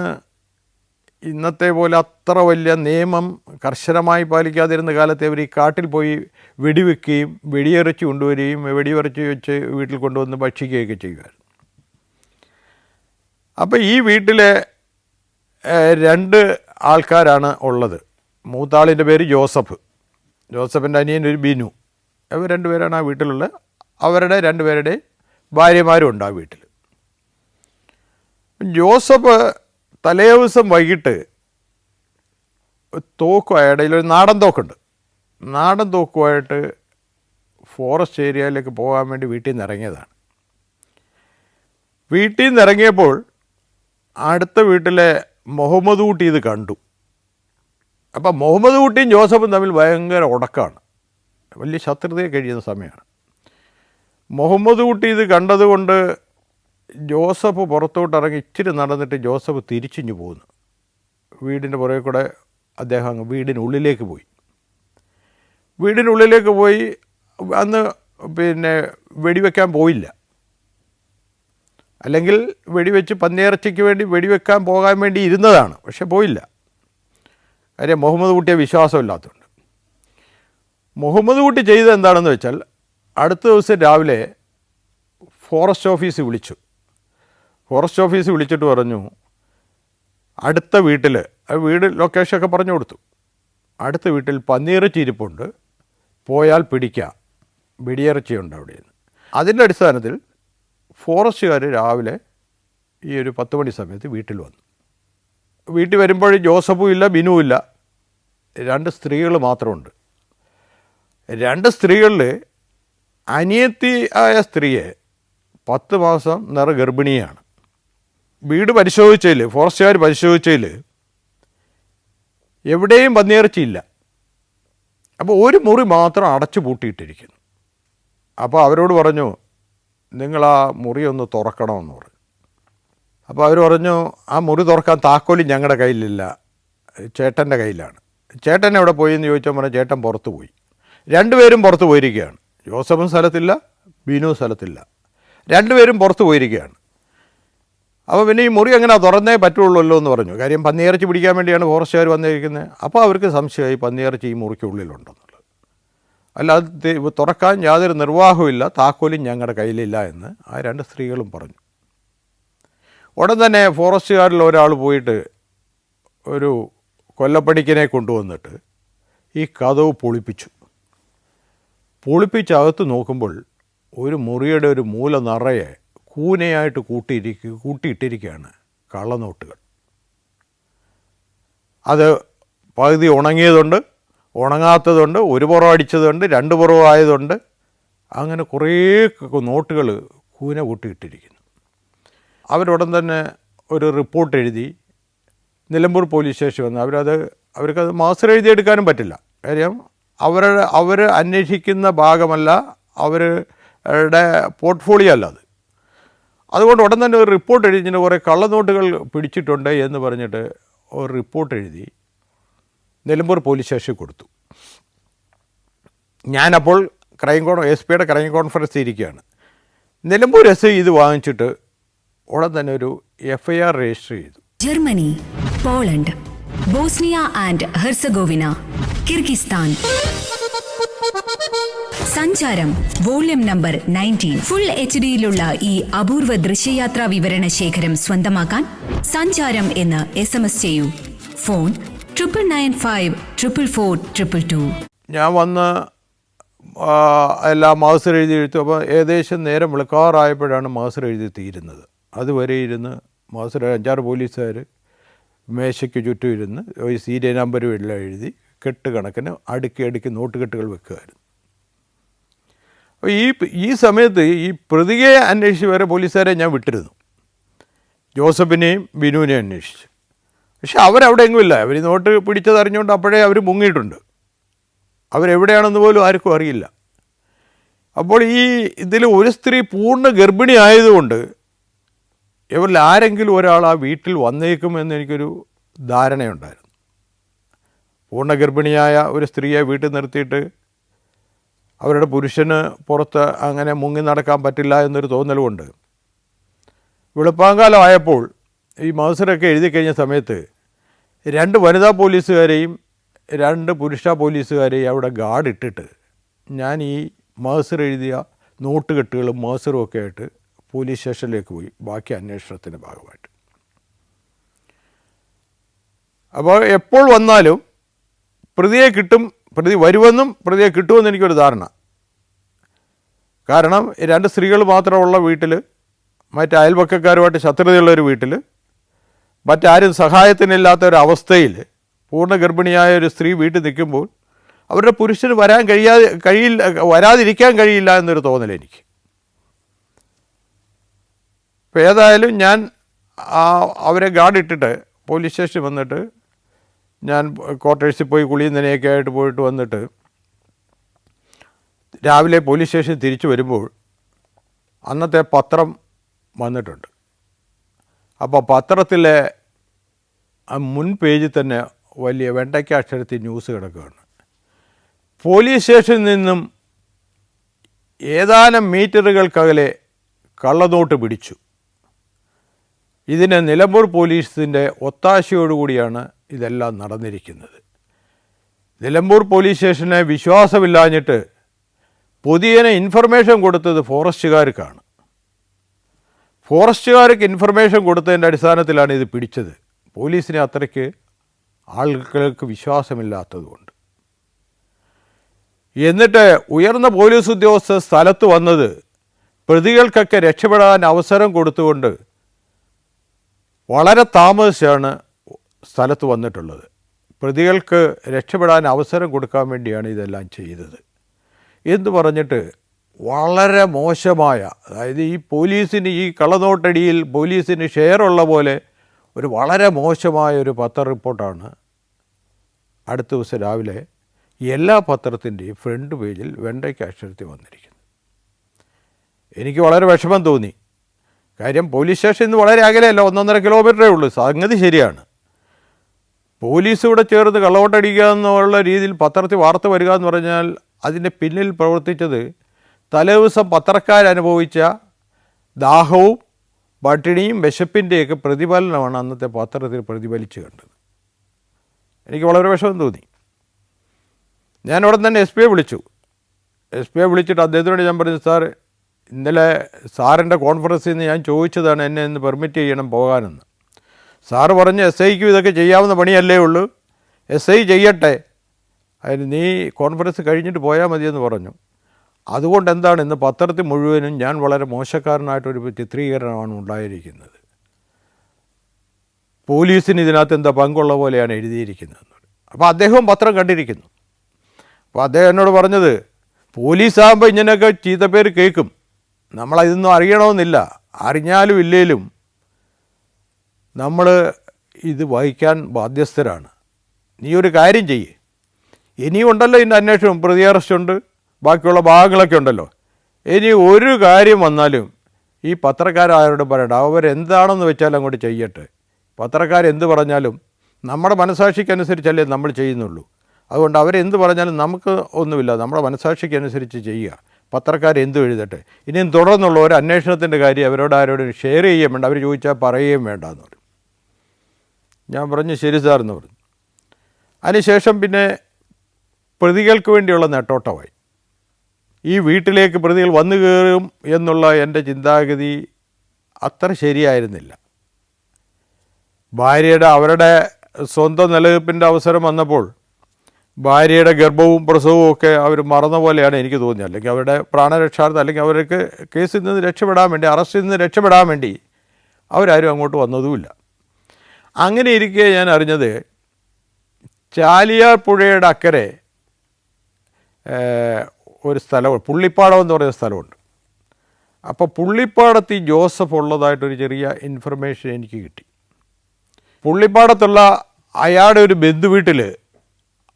ഇന്നത്തെ പോലെ അത്ര വലിയ നിയമം കർശനമായി പാലിക്കാതിരുന്ന കാലത്ത് അവർ ഈ കാട്ടിൽ പോയി വെടിവെക്കുകയും വെടിയിറച്ചി കൊണ്ടുവരികയും വെടിയിറച്ചി വെച്ച് വീട്ടിൽ കൊണ്ടുവന്ന് ഭക്ഷിക്കുകയൊക്കെ ചെയ്യുമായിരുന്നു. അപ്പോൾ ഈ വീട്ടിലെ 2 ആൾക്കാരാണ് ഉള്ളത്. മൂത്താളിൻ്റെ പേര് ജോസഫ്, ജോസഫിൻ്റെ അനിയൻ ഒരു ബിനു. അവർ 2 പേരാണ് ആ വീട്ടിലുള്ള. അവരുടെ 2 പേരുടെ ഭാര്യമാരും ഉണ്ട് ആ വീട്ടിൽ. ജോസഫ് തലേ ദിവസം വൈകിട്ട് ഇടയിലൊരു നാടൻ തോക്കുണ്ട്. നാടൻ തോക്കുമായിട്ട് ഫോറസ്റ്റ് ഏരിയയിലേക്ക് പോകാൻ വേണ്ടി വീട്ടിൽ നിന്ന് ഇറങ്ങിയതാണ്. വീട്ടിൽ നിന്ന് ഇറങ്ങിയപ്പോൾ അടുത്ത വീട്ടിലെ മുഹമ്മദ് കുട്ടി ഇത് കണ്ടു. അപ്പം മുഹമ്മദ് കുട്ടിയും ജോസഫും തമ്മിൽ ഭയങ്കര ഉടക്കാണ്, വലിയ ശത്രുതയെ കഴിയുന്ന സമയമാണ്. മുഹമ്മദ് കുട്ടി ഇത് കണ്ടതുകൊണ്ട് ജോസഫ് പുറത്തോട്ട് ഇറങ്ങി ഇച്ചിരി നടന്നിട്ട് ജോസഫ് തിരിച്ചിഞ്ഞു പോകുന്നു. വീടിൻ്റെ പുറകെ കൂടെ അദ്ദേഹം അങ്ങ് വീടിനുള്ളിലേക്ക് പോയി. വീടിനുള്ളിലേക്ക് പോയി അന്ന് വെടിവെക്കാൻ പോയില്ല. അല്ലെങ്കിൽ വെടിവെച്ച് പന്നിയിറച്ചിക്ക് വേണ്ടി വെടിവെക്കാൻ പോകാൻ വേണ്ടി ഇരുന്നതാണ്, പക്ഷെ പോയില്ല. കാര്യം മുഹമ്മദ് കുട്ടിയെ വിശ്വാസമില്ലാത്തതുകൊണ്ട്. മുഹമ്മദ് കുട്ടി ചെയ്തത് എന്താണെന്ന് വെച്ചാൽ, അടുത്ത ദിവസം രാവിലെ ഫോറസ്റ്റ് ഓഫീസ് വിളിച്ചു. ഫോറസ്റ്റ് ഓഫീസ് വിളിച്ചിട്ട് പറഞ്ഞു, അടുത്ത വീട്ടിൽ, വീട് ലൊക്കേഷനൊക്കെ പറഞ്ഞു കൊടുത്തു, അടുത്ത വീട്ടിൽ പന്നിയിറച്ചി ഇരിപ്പുണ്ട്, പോയാൽ പിടിക്കാം, വെടിയിറച്ചിയുണ്ട് അവിടെയെന്ന്. അതിൻ്റെ അടിസ്ഥാനത്തിൽ ഫോറസ്റ്റുകാർ രാവിലെ ഈ ഒരു 10 മണി സമയത്ത് വീട്ടിൽ വന്നു. വീട്ടിൽ വരുമ്പോൾ ജോസഫും ഇല്ല, ബിനുവും ഇല്ല, 2 സ്ത്രീകൾ മാത്രമുണ്ട്. 2 സ്ത്രീകളിൽ അനിയത്തി ആയ സ്ത്രീയെ 10 മാസം ഗർഭിണിയാണ്. വീട് പരിശോധിച്ചതിൽ, ഫോറസ്റ്റുകാർ പരിശോധിച്ചതിൽ എവിടെയും പന്നിയിറച്ചിയില്ല. അപ്പോൾ ഒരു മുറി മാത്രം അടച്ചു പൂട്ടിയിട്ടിരിക്കുന്നു. അപ്പോൾ അവരോട് പറഞ്ഞു, നിങ്ങൾ ആ മുറി ഒന്ന് തുറക്കണമെന്ന് പറഞ്ഞു. അപ്പോൾ അവർ പറഞ്ഞു, ആ മുറി തുറക്കാൻ താക്കോല് ഞങ്ങളുടെ കയ്യിലില്ല, ചേട്ടൻ്റെ കയ്യിലാണ്. ചേട്ടൻ എവിടെ പോയി എന്ന് ചോദിച്ചാൽ പറഞ്ഞു, ചേട്ടൻ പുറത്ത് പോയി. 2 പേരും പുറത്ത് പോയിരിക്കുകയാണ്. ജോസഫും സ്ഥലത്തില്ല, ബിനു സ്ഥലത്തില്ല, 2 പേരും പുറത്ത് പോയിരിക്കുകയാണ്. അപ്പോൾ പിന്നെ ഈ മുറി എങ്ങനെ തുറന്നേ പറ്റുള്ളൂ എന്ന് പറഞ്ഞു. കാര്യം പന്നിയിറച്ചി പിടിക്കാൻ വേണ്ടിയാണ് ഫോറസ്റ്റുകാർ വന്നിരിക്കുന്നത്. അപ്പോൾ അവർക്ക് സംശയമായി പന്നിയിറച്ചി ഈ മുറിക്കുള്ളിലുണ്ടെന്നുള്ളത്. അല്ലാതെ തുറക്കാൻ യാതൊരു നിർവാഹമില്ല, താക്കോലും ഞങ്ങളുടെ കയ്യിലില്ല എന്ന് ആ 2 സ്ത്രീകളും പറഞ്ഞു. ഉടൻ തന്നെ ഫോറസ്റ്റുകാരിൽ ഒരാൾ പോയിട്ട് ഒരു കൊല്ലപ്പണിക്കനെ കൊണ്ടുവന്നിട്ട് ഈ കതവ് പൊളിപ്പിച്ചകത്ത് നോക്കുമ്പോൾ ഒരു മുറിയുടെ ഒരു മൂല നിറയെ കൂനയായിട്ട് കൂട്ടിയിട്ടിരിക്കുകയാണ് കള്ളനോട്ടുകൾ. അത് പകുതി ഉണങ്ങിയതുണ്ട്, ഉണങ്ങാത്തതുണ്ട്, ഒരു പുറം അടിച്ചതുണ്ട്, 2 പുറം ആയതുണ്ട്. അങ്ങനെ കുറേ നോട്ടുകൾ കൂന കൂട്ടിയിട്ടിരിക്കുന്നു. അവരുടൻ തന്നെ ഒരു റിപ്പോർട്ട് എഴുതി നിലമ്പൂർ പോലീസ് സ്റ്റേഷൻ വന്ന് അവർക്കത് മാസ്റ്റർ എഴുതിയെടുക്കാനും പറ്റില്ല. കാര്യം അവർ അന്വേഷിക്കുന്ന ഭാഗമല്ല, അവരുടെ പോർട്ട്ഫോളിയോ അല്ല അത്. അതുകൊണ്ട് ഉടൻ തന്നെ ഒരു റിപ്പോർട്ട് എഴുതിയിട്ട് കുറേ കള്ളനോട്ടുകൾ പിടിച്ചിട്ടുണ്ട് എന്ന് പറഞ്ഞിട്ട് ഒരു റിപ്പോർട്ട് എഴുതി നിലമ്പൂർ പോലീസ് സ്റ്റേഷനിൽ കൊടുത്തു. ഞാനപ്പോൾ എസ് പിയുടെ ക്രൈം കോൺഫറൻസ് ഇരിക്കുകയാണ്. നിലമ്പൂർ എസ് ഐ ഇത് വാങ്ങിച്ചിട്ട് ഉടൻ തന്നെ ഒരു FIR രജിസ്റ്റർ ചെയ്തു. Germany, Poland, Bosnia and Herzegovina, Kyrgyzstan. സഞ്ചാരം വോള്യം നമ്പർ 19 ഫുൾ HD-യിലുള്ള ഈ അപൂർവ ദൃശ്യയാത്രാ വിവരണ ശേഖരം സ്വന്തമാക്കാൻ സഞ്ചാരം എന്ന് SMS ചെയ്യൂ. ഫോൺ 9995444222. ഞാൻ വന്ന് എല്ലാം മാസ്റ്റർ എഴുതി എടുത്തു. അപ്പോൾ ഏകദേശം നേരം വിളിക്കാറായപ്പോഴാണ് മാസ്റ്റർ എഴുതി തീരുന്നത്. അതുവരെ ഇരുന്ന് മാസ്റ്റർ 5-6 പോലീസുകാർ മേശയ്ക്ക് ചുറ്റും ഇരുന്ന് ഒരു സീരിയൽ നമ്പരും എല്ലാം എഴുതി കെട്ട് കണക്കിന് അടുക്കി നോട്ടുകെട്ടുകൾ വെക്കുമായിരുന്നു. അപ്പോൾ ഈ സമയത്ത് ഈ പ്രതിയെ അന്വേഷിച്ച് വേറെ പോലീസുകാരെ ഞാൻ വിട്ടിരുന്നു. ജോസഫിനെയും ബിനുവിനെയും അന്വേഷിച്ച്. പക്ഷെ അവരവിടെ എങ്ങുമില്ല. അവർ നോട്ട് പിടിച്ചത് അറിഞ്ഞുകൊണ്ട് അപ്പോഴേ അവർ മുങ്ങിയിട്ടുണ്ട്. അവരെവിടെയാണെന്ന് പോലും ആർക്കും അറിയില്ല. അപ്പോൾ ഇതിൽ ഒരു സ്ത്രീ പൂർണ്ണ ഗർഭിണി ആയതുകൊണ്ട് ഇവരിൽ ആരെങ്കിലും ഒരാൾ ആ വീട്ടിൽ വന്നേക്കുമെന്ന് എനിക്കൊരു ധാരണയുണ്ടായിരുന്നു. പൂർണ്ണ ഗർഭിണിയായ ഒരു സ്ത്രീയെ വീട്ടിൽ നിർത്തിയിട്ട് അവരുടെ പുരുഷന് പുറത്ത് അങ്ങനെ മുങ്ങി നടക്കാൻ പറ്റില്ല എന്നൊരു തോന്നലുകൊണ്ട് വെളുപ്പാങ്കാലമായപ്പോൾ ഈ മഹസറൊക്കെ എഴുതി കഴിഞ്ഞ സമയത്ത് 2 വനിതാ പോലീസുകാരെയും 2 പുരുഷ പോലീസുകാരെയും അവിടെ ഗാർഡ് ഇട്ടിട്ട് ഞാൻ ഈ മഹസർ എഴുതിയ നോട്ടുകെട്ടുകളും മഹസറും ഒക്കെ ആയിട്ട് പോലീസ് സ്റ്റേഷനിലേക്ക് പോയി ബാക്കി അന്വേഷണത്തിൻ്റെ ഭാഗമായിട്ട്. അപ്പോൾ എപ്പോൾ വന്നാലും പ്രതിയെ കിട്ടും, പ്രതി വരുമെന്നും പ്രതിയെ കിട്ടുമെന്ന് എനിക്കൊരു ധാരണ. കാരണം 2 സ്ത്രീകൾ മാത്രമുള്ള വീട്ടിൽ, മറ്റ് അയൽപക്കക്കാരുമായിട്ട് ശത്രുതയുള്ളൊരു വീട്ടിൽ, മറ്റാരും സഹായത്തിനില്ലാത്ത ഒരവസ്ഥയിൽ പൂർണ്ണ ഗർഭിണിയായ ഒരു സ്ത്രീ വീട്ടിൽ നിൽക്കുമ്പോൾ അവരുടെ പുരുഷന് വരാതിരിക്കാൻ കഴിയില്ല എന്നൊരു തോന്നൽ എനിക്ക്. അപ്പോൾ ഏതായാലും ഞാൻ അവരെ ഗാർഡ് ഇട്ടിട്ട് പോലീസ് സ്റ്റേഷനിൽ വന്നിട്ട് ഞാൻ ക്വാർട്ടേഴ്സിൽ പോയി കുളിയും നനയൊക്കെ ആയിട്ട് പോയിട്ട് വന്നിട്ട് രാവിലെ പോലീസ് സ്റ്റേഷനിൽ തിരിച്ചു വരുമ്പോൾ അന്നത്തെ പത്രം വന്നിട്ടുണ്ട്. അപ്പോൾ പത്രത്തിലെ മുൻ പേജിൽ തന്നെ വലിയ വെണ്ടയ്ക്ക അക്ഷരത്തിൽ ന്യൂസ് കിടക്കുകയാണ്. പോലീസ് സ്റ്റേഷനിൽ നിന്നും ഏതാനും മീറ്ററുകൾക്കകലെ കള്ളനോട്ട് പിടിച്ചു. ഇതിന് നിലമ്പൂർ പോലീസിൻ്റെ ഒത്താശയോടുകൂടിയാണ് ഇതെല്ലാം നടന്നിരിക്കുന്നത്. നിലമ്പൂർ പോലീസ് സ്റ്റേഷനെ വിശ്വാസമില്ലാഞ്ഞിട്ട് പൊതുജന ഇൻഫർമേഷൻ കൊടുത്തത് ഫോറസ്റ്റുകാർക്കാണ്. ഫോറസ്റ്റുകാർക്ക് ഇൻഫർമേഷൻ കൊടുത്തതിൻ്റെ അടിസ്ഥാനത്തിലാണ് ഇത് പിടിച്ചത്. പോലീസിനെ അത്രയ്ക്ക് ആളുകൾക്ക് വിശ്വാസമില്ലാത്തതുകൊണ്ട്. എന്നിട്ട് ഉയർന്ന പോലീസ് ഉദ്യോഗസ്ഥർ സ്ഥലത്ത് വന്നത് പ്രതികൾക്കൊക്കെ രക്ഷപ്പെടാൻ അവസരം കൊടുത്തുകൊണ്ട് വളരെ താമസിച്ചാണ് സ്ഥലത്ത് വന്നിട്ടുള്ളത്. പ്രതികൾക്ക് രക്ഷപ്പെടാൻ അവസരം കൊടുക്കാൻ വേണ്ടിയാണ് ഇതെല്ലാം ചെയ്തത് എന്ന് പറഞ്ഞിട്ട് വളരെ മോശമായ, അതായത് ഈ പോലീസിന് ഈ കള്ളനോട്ടടിയിൽ പോലീസിന് ഷെയറുള്ള പോലെ ഒരു വളരെ മോശമായ ഒരു പത്ര റിപ്പോർട്ടാണ് അടുത്ത ദിവസം രാവിലെ എല്ലാ പത്രത്തിൻ്റെയും ഫ്രണ്ട് പേജിൽ വെണ്ടയ്ക്ക് അക്ഷരത്തിൽ വന്നിരിക്കുന്നത്. എനിക്ക് വളരെ വിഷമം തോന്നി. കാര്യം പോലീസ് സ്റ്റേഷൻ ഇന്ന് വളരെ അകലെയല്ല, 1.5 കിലോമീറ്ററേ ഉള്ളൂ. സംഗതി ശരിയാണ്. പോലീസ് ഇവിടെ ചേർന്ന് കള്ളവോട്ടടിക്കുക എന്നുള്ള രീതിയിൽ പത്രത്തിൽ വാർത്ത വരിക എന്ന് പറഞ്ഞാൽ അതിൻ്റെ പിന്നിൽ പ്രവർത്തിച്ചത് തലേദിവസം പത്രക്കാരനുഭവിച്ച ദാഹവും പട്ടിണിയും വിശപ്പിൻ്റെയൊക്കെ പ്രതിഫലനമാണ് അന്നത്തെ പത്രത്തിൽ പ്രതിഫലിച്ച് കണ്ടത്. എനിക്ക് വളരെ വിഷമം തോന്നി. ഞാൻ ഉടൻ തന്നെ എസ് പിയെ വിളിച്ചു. എസ് പിയെ വിളിച്ചിട്ട് അദ്ദേഹത്തിനോട് ഞാൻ പറഞ്ഞു, സാർ ഇന്നലെ സാറിൻ്റെ കോൺഫറൻസിൽ നിന്ന് ഞാൻ ചോദിച്ചതാണ് എന്നെ ഇന്ന് പെർമിറ്റ് ചെയ്യണം പോകാനെന്ന്. സാറ് പറഞ്ഞ് എസ് ഐക്കും ഇതൊക്കെ ചെയ്യാവുന്ന പണിയല്ലേ ഉള്ളൂ, എസ് ഐ ചെയ്യട്ടെ, അതിന് നീ കോൺഫറൻസ് കഴിഞ്ഞിട്ട് പോയാൽ മതിയെന്ന് പറഞ്ഞു. അതുകൊണ്ട് എന്താണ് ഇന്ന് പത്രത്തിൽ മുഴുവനും ഞാൻ വളരെ മോശക്കാരനായിട്ടൊരു ചിത്രീകരണമാണ് ഉണ്ടായിരിക്കുന്നത്. പോലീസിന് ഇതിനകത്ത് എന്താ പങ്കുള്ള പോലെയാണ് എഴുതിയിരിക്കുന്നത്. അപ്പോൾ അദ്ദേഹവും പത്രം കണ്ടിരിക്കുന്നു. അപ്പോൾ അദ്ദേഹം എന്നോട് പറഞ്ഞത്, പോലീസാകുമ്പോൾ ഇങ്ങനെയൊക്കെ ചീത്തപ്പേര് കേൾക്കും, നമ്മളതൊന്നും അറിയണമെന്നില്ല, അറിഞ്ഞാലും ഇല്ലേലും നമ്മൾ ഇത് വഹിക്കാൻ ബാധ്യസ്ഥരാണ്. നീ ഒരു കാര്യം ചെയ്യ്, ഇനിയും ഉണ്ടല്ലോ ഇതിൻ്റെ അന്വേഷണം, പ്രതി അറസ്റ്റുണ്ട്, ബാക്കിയുള്ള ഭാഗങ്ങളൊക്കെ ഉണ്ടല്ലോ, ഇനി ഒരു കാര്യം വന്നാലും ഈ പത്രക്കാരാരോടും പറയണ്ട, അവരെന്താണെന്ന് വെച്ചാൽ അങ്ങോട്ട് ചെയ്യട്ടെ. പത്രക്കാരെന്ത് പറഞ്ഞാലും നമ്മുടെ മനസാക്ഷിക്കനുസരിച്ചല്ലേ നമ്മൾ ചെയ്യുന്നുള്ളൂ. അതുകൊണ്ട് അവരെന്ത് പറഞ്ഞാലും നമുക്ക് ഒന്നുമില്ല, നമ്മുടെ മനസാക്ഷിക്കനുസരിച്ച് ചെയ്യുക. പത്രക്കാരെന്തും എഴുതട്ടെ. ഇനിയും തുടർന്നുള്ള ഒരു അന്വേഷണത്തിൻ്റെ കാര്യം അവരോട് ആരോടും ഷെയർ ചെയ്യാൻ വേണ്ട, അവർ ചോദിച്ചാൽ പറയുകയും വേണ്ട എന്ന് പറയും. ഞാൻ പറഞ്ഞു ശരി സാർ എന്ന് പറഞ്ഞു. അതിനുശേഷം പിന്നെ പ്രതികൾക്ക് വേണ്ടിയുള്ള നെട്ടോട്ടമായി. ഈ വീട്ടിലേക്ക് പ്രതികൾ വന്നു കയറും എന്നുള്ള എൻ്റെ ചിന്താഗതി അത്ര ശരിയായിരുന്നില്ല. അവരുടെ സ്വന്തം നിലനിൽപ്പിൻ്റെ അവസരം വന്നപ്പോൾ ഭാര്യയുടെ ഗർഭവും പ്രസവവും ഒക്കെ അവർ മറന്ന പോലെയാണ് എനിക്ക് തോന്നിയത്. അല്ലെങ്കിൽ അവരുടെ പ്രാണരക്ഷാർത്ഥം, അല്ലെങ്കിൽ അവർക്ക് കേസിൽ നിന്ന് രക്ഷപ്പെടാൻ വേണ്ടി, അറസ്റ്റിൽ നിന്ന് രക്ഷപ്പെടാൻ വേണ്ടി അവരാരും അങ്ങോട്ട് വന്നതുമില്ല. അങ്ങനെ ഇരിക്കെ ഞാൻ അറിഞ്ഞത് ചാലിയാർ പുഴയുടെ അക്കരെ ഒരു സ്ഥലം, പുള്ളിപ്പാടം എന്ന് പറയുന്ന സ്ഥലമുണ്ട്. അപ്പോൾ പുള്ളിപ്പാടത്ത് ഈ ജോസഫ് ഉള്ളതായിട്ടൊരു ചെറിയ ഇൻഫർമേഷൻ എനിക്ക് കിട്ടി. പുള്ളിപ്പാടത്തുള്ള അയാളുടെ ഒരു ബന്ധുവീട്ടിൽ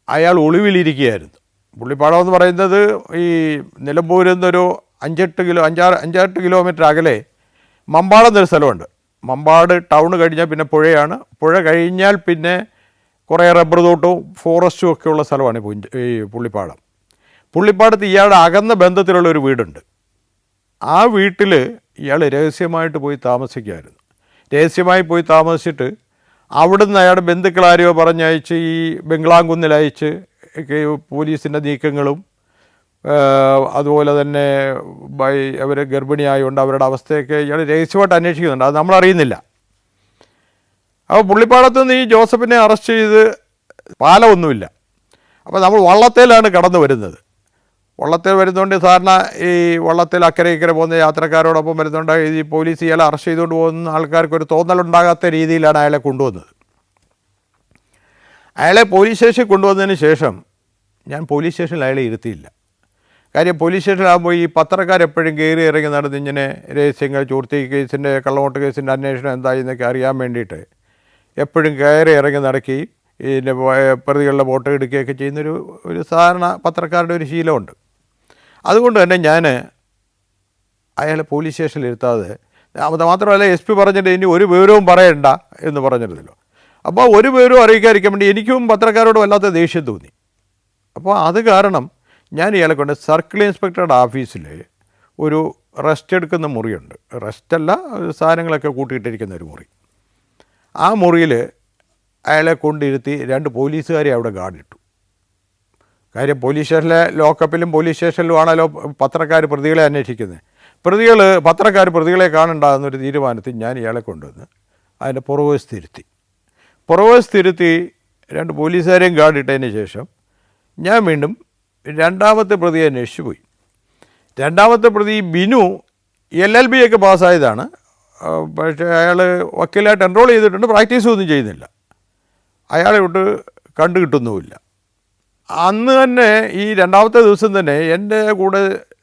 അയാൾ ഒളിവിലിരിക്കുകയായിരുന്നു. പുള്ളിപ്പാടം എന്ന് പറയുന്നത് ഈ നിലമ്പൂരിൽ നിന്നൊരു 5-8 കിലോമീറ്റർ അകലെ മമ്പാട് എന്നൊരു സ്ഥലമുണ്ട്. മമ്പാട് ടൗൺ കഴിഞ്ഞാൽ പിന്നെ പുഴയാണ്. പുഴ കഴിഞ്ഞാൽ പിന്നെ കുറേ റബ്ബർ തോട്ടവും ഫോറസ്റ്റും ഒക്കെ ഉള്ള സ്ഥലമാണ് ഈ പുള്ളിപ്പാടം. പുള്ളിപ്പാടത്ത് ഇയാളുടെ അകന്ന ബന്ധത്തിലുള്ള ഒരു വീടുണ്ട്. ആ വീട്ടിൽ ഇയാൾ രഹസ്യമായിട്ട് പോയി താമസിക്കുമായിരുന്നു. രഹസ്യമായി പോയി താമസിച്ചിട്ട് അവിടുന്ന് അയാളുടെ ബന്ധുക്കളാരെയോ പറഞ്ഞയച്ച് ഈ ബംഗ്ലാംകുന്നിലയച്ച് പോലീസിൻ്റെ നീക്കങ്ങളും അതുപോലെ തന്നെ അവർ ഗർഭിണിയായതുകൊണ്ട് അവരുടെ അവസ്ഥയൊക്കെ ഇയാൾ രഹസ്യമായിട്ട് അന്വേഷിക്കുന്നുണ്ട്. അത് നമ്മളറിയുന്നില്ല. അപ്പോൾ പുള്ളിപ്പാടത്തു നിന്ന് ഈ ജോസഫിനെ അറസ്റ്റ് ചെയ്ത്, പാലമൊന്നുമില്ല. അപ്പോൾ നമ്മൾ വള്ളത്തേലാണ് കടന്നു വരുന്നത്. വള്ളത്തിൽ വരുന്നതുകൊണ്ട് സാധാരണ ഈ വള്ളത്തിൽ അക്കരെ ഇക്കരെ പോകുന്ന യാത്രക്കാരോടൊപ്പം വരുന്നുണ്ട്. ഈ പോലീസ് ഇയാളെ അറസ്റ്റ് ചെയ്തുകൊണ്ട് പോകുന്ന ആൾക്കാർക്കൊരു തോന്നലുണ്ടാകാത്ത രീതിയിലാണ് അയാളെ കൊണ്ടുവന്നത്. അയാളെ പോലീസ് സ്റ്റേഷനിൽ കൊണ്ടുവന്നതിന് ശേഷം ഞാൻ പോലീസ് സ്റ്റേഷനിൽ അയാളെ ഇരുത്തിയില്ല. കാര്യം പോലീസ് സ്റ്റേഷനിലാകുമ്പോൾ ഈ പത്രക്കാരെപ്പോഴും കയറി ഇറങ്ങി നടന്ന് ഇങ്ങനെ രഹസ്യങ്ങൾ, ചോർത്തി കേസിൻ്റെ, കള്ളവോട്ട് കേസിൻ്റെ അന്വേഷണം എന്തായി എന്നൊക്കെ അറിയാൻ വേണ്ടിയിട്ട് എപ്പോഴും കയറി ഇറങ്ങി നടക്കുകയും ഇതിൻ്റെ പ്രതികളുടെ ഫോട്ടോ എടുക്കുകയൊക്കെ ചെയ്യുന്നൊരു സാധാരണ പത്രക്കാരുടെ ഒരു ശീലമുണ്ട്. അതുകൊണ്ട് തന്നെ ഞാൻ അയാളെ പോലീസ് സ്റ്റേഷനിൽ ഇരുത്താതെ, മാത്രമല്ല എസ് പി പറഞ്ഞിട്ട് ഇനി ഒരു വിവരവും പറയണ്ട എന്ന് പറഞ്ഞിരുന്നല്ലോ. അപ്പോൾ ഒരു വിവരവും അറിയിക്കാതിരിക്കാൻ വേണ്ടി എനിക്കും പത്രക്കാരോട് വല്ലാത്ത ദേഷ്യം തോന്നി. അപ്പോൾ അത് കാരണം ഞാൻ ഇയാളെ കൊണ്ട് സർക്കിൾ ഇൻസ്പെക്ടറുടെ ഓഫീസിൽ ഒരു റെസ്റ്റ് എടുക്കുന്ന മുറിയുണ്ട്. റെസ്റ്റല്ല, സാധനങ്ങളൊക്കെ കൂട്ടിയിട്ടിരിക്കുന്ന ഒരു മുറി. ആ മുറിയിൽ അയാളെ കൊണ്ടിരുത്തി 2 പോലീസുകാരെ അവിടെ ഗാർഡിട്ടു. കാര്യം പോലീസ് സ്റ്റേഷനിലെ ലോക്കപ്പിലും പോലീസ് സ്റ്റേഷനിലുമാണല്ലോ പത്രക്കാർ പ്രതികളെ അന്വേഷിക്കുന്നത്. പത്രക്കാർ പ്രതികളെ കാണണ്ടാകുന്നൊരു തീരുമാനത്തിൽ ഞാൻ ഇയാളെ കൊണ്ടുവന്ന് അതിൻ്റെ പുറകുവശത്തിരുത്തി 2 പോലീസുകാരെയും ഗാർഡിട്ടതിന് ശേഷം ഞാൻ വീണ്ടും 2ാമത്തെ പ്രതിയെ അന്വേഷിച്ച് പോയി. 2ാമത്തെ പ്രതി ബിനു LLB ഒക്കെ പാസ്സായതാണ്. പക്ഷേ അയാൾ വക്കീലായിട്ട് എൻറോൾ ചെയ്തിട്ടുണ്ട്, പ്രാക്ടീസ് ഒന്നും ചെയ്യുന്നില്ല. അയാളെ വിട്ട് കണ്ടു കിട്ടുന്നുമില്ല. അന്ന് തന്നെ ഈ 2ാമത്തെ ദിവസം തന്നെ എൻ്റെ കൂടെ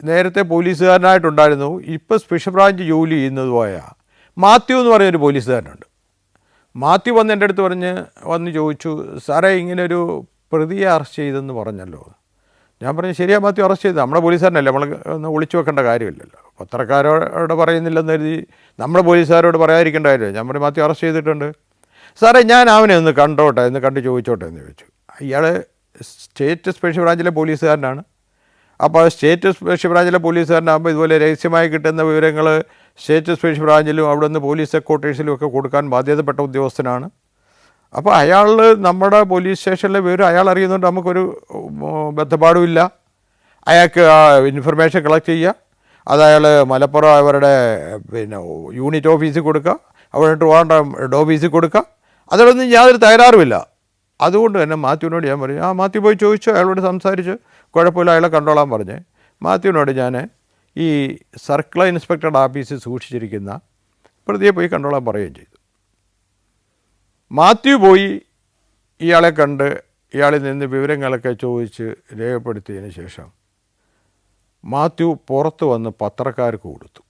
നേരത്തെ പോലീസുകാരനായിട്ടുണ്ടായിരുന്നു, ഇപ്പോൾ സ്പെഷ്യൽ ബ്രാഞ്ച് ജോലി ചെയ്യുന്നതുമായ മാത്യു എന്ന് പറഞ്ഞൊരു പോലീസുകാരനുണ്ട്. മാത്യു വന്ന് എൻ്റെ അടുത്ത് വന്ന് ചോദിച്ചു, സാറേ ഇങ്ങനൊരു പ്രതിയെ അറസ്റ്റ് ചെയ്തെന്ന് പറഞ്ഞല്ലോ. ഞാൻ പറഞ്ഞു, ശരിയാ മാത്യു അറസ്റ്റ് ചെയ്ത്, നമ്മുടെ പോലീസുകാരനല്ലേ, നമ്മൾ ഒന്ന് ഒളിച്ചു വെക്കേണ്ട കാര്യമില്ലല്ലോ, പത്രക്കാരോട് പറയുന്നില്ലെന്ന് കരുതി നമ്മുടെ പോലീസുകാരോട് പറയാതിരിക്കേണ്ട കാര്യമില്ല. ഞാൻ പറഞ്ഞു, മാത്യു അറസ്റ്റ് ചെയ്തിട്ടുണ്ട്. സാറേ ഞാൻ അവനെ ഒന്ന് കണ്ടോട്ടെ, ഒന്ന് കണ്ട് ചോദിച്ചോട്ടെ എന്ന് ചോദിച്ചു. ഇയാൾ സ്റ്റേറ്റ് സ്പെഷ്യൽ ബ്രാഞ്ചിലെ പോലീസുകാരനാണ്. അപ്പോൾ സ്റ്റേറ്റ് സ്പെഷ്യൽ ബ്രാഞ്ചിലെ പോലീസുകാരനാകുമ്പോൾ ഇതുപോലെ രഹസ്യമായി കിട്ടുന്ന വിവരങ്ങൾ സ്റ്റേറ്റ് സ്പെഷ്യൽ ബ്രാഞ്ചിലും അവിടെ നിന്ന് പോലീസ് ഹെഡ്ക്വാർട്ടേഴ്സിലും ഒക്കെ കൊടുക്കാൻ ബാധ്യതപ്പെട്ട ഉദ്യോഗസ്ഥനാണ്. അപ്പോൾ അയാൾ നമ്മുടെ പോലീസ് സ്റ്റേഷനിലെ വിവരം അയാൾ അറിയുന്നതുകൊണ്ട് നമുക്കൊരു ബന്ധപ്പാടുമില്ല. അയാൾക്ക് ആ ഇൻഫർമേഷൻ കളക്ട് ചെയ്യുക, അത് അയാൾ മലപ്പുറം അവരുടെ യൂണിറ്റ് ഓഫീസിൽ കൊടുക്കുക, അവിടെ ട്രിവാൻഡ്രം ഹെഡ് ഓഫീസിൽ കൊടുക്കുക, അതിലൊന്നും യാതൊരു തകരാറുമില്ല. അതുകൊണ്ട് തന്നെ മാത്യുവിനോട് ഞാൻ പറഞ്ഞു, മാത്യു പോയി ചോദിച്ചു, അയാളോട് സംസാരിച്ച് കുഴപ്പമില്ല, അയാളെ കണ്ടോളാൻ പറഞ്ഞ് മാത്യുവിനോട് ഞാൻ ഈ സർക്കിൾ ഇൻസ്പെക്ടറുടെ ഓഫീസിൽ സൂക്ഷിച്ചിരിക്കുന്ന പ്രതിയെ പോയി കണ്ടോളാൻ പറയുകയും ചെയ്തു. മാത്യു പോയി ഇയാളെ കണ്ട് ഇയാളിൽ നിന്ന് വിവരങ്ങളൊക്കെ ചോദിച്ച് രേഖപ്പെടുത്തിയതിന് ശേഷം മാത്യു പുറത്ത് വന്ന് പത്രക്കാർക്ക് കൊടുത്തു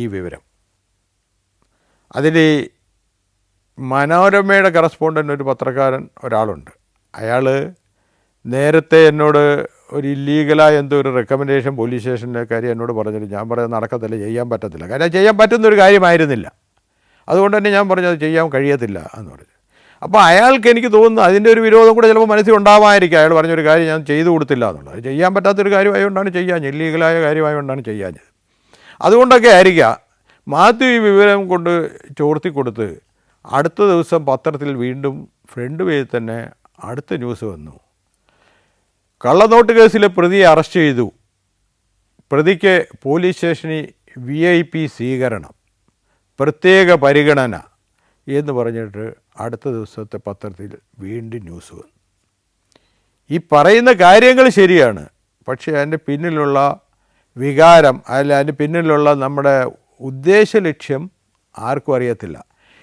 ഈ വിവരം. അതിൽ മനോരമയുടെ കറസ്പോണ്ടൻ്റ് ഒരു പത്രക്കാരൻ ഒരാളുണ്ട്. അയാൾ നേരത്തെ എന്നോട് ഒരു ഇല്ലീഗലായ എന്തോ ഒരു റെക്കമെൻഡേഷൻ പോലീസ് സ്റ്റേഷൻ്റെ കാര്യം എന്നോട് പറഞ്ഞിട്ട് ഞാൻ പറയുന്നത് നടക്കത്തില്ല, ചെയ്യാൻ പറ്റത്തില്ല. കാര്യം ചെയ്യാൻ പറ്റുന്നൊരു കാര്യമായിരുന്നില്ല. അതുകൊണ്ട് തന്നെ ഞാൻ പറഞ്ഞു അത് ചെയ്യാൻ കഴിയത്തില്ല എന്ന് പറഞ്ഞു. അപ്പോൾ അയാൾക്ക് എനിക്ക് തോന്നുന്നു അതിൻ്റെ ഒരു വിരോധം കൂടെ ചിലപ്പോൾ മനസ്സിൽ ഉണ്ടാവാമായിരിക്കും. അയാൾ പറഞ്ഞൊരു കാര്യം ഞാൻ ചെയ്തു കൊടുത്തില്ല എന്നുള്ളത്. അത് ചെയ്യാൻ പറ്റാത്തൊരു കാര്യമായതുകൊണ്ടാണ് ചെയ്യാഞ്ഞത്, ഇല്ലീഗലായ കാര്യമായതുകൊണ്ടാണ് ചെയ്യാഞ്ഞത്. അതുകൊണ്ടൊക്കെ ആയിരിക്കാം മാത്യു ഈ വിവരം കൊണ്ട് ചോർത്തി കൊടുത്ത് അടുത്ത ദിവസം പത്രത്തിൽ വീണ്ടും ഫ്രണ്ട് പേജിൽ തന്നെ അടുത്ത ന്യൂസ് വന്നു. കള്ളനോട്ട് കേസിലെ പ്രതിയെ അറസ്റ്റ് ചെയ്തു, പ്രതിക്ക് പോലീസ് സ്റ്റേഷനിൽ VIP സ്വീകരണം, പ്രത്യേക പരിഗണന എന്ന് പറഞ്ഞിട്ട് അടുത്ത ദിവസത്തെ പത്രത്തിൽ വീണ്ടും ന്യൂസ് വന്നു. ഈ പറയുന്ന കാര്യങ്ങൾ ശരിയാണ്, പക്ഷേ അതിൻ്റെ പിന്നിലുള്ള വികാരം, അതിൻ്റെ പിന്നിലുള്ള നമ്മുടെ ഉദ്ദേശ ലക്ഷ്യം ആർക്കും അറിയത്തില്ല.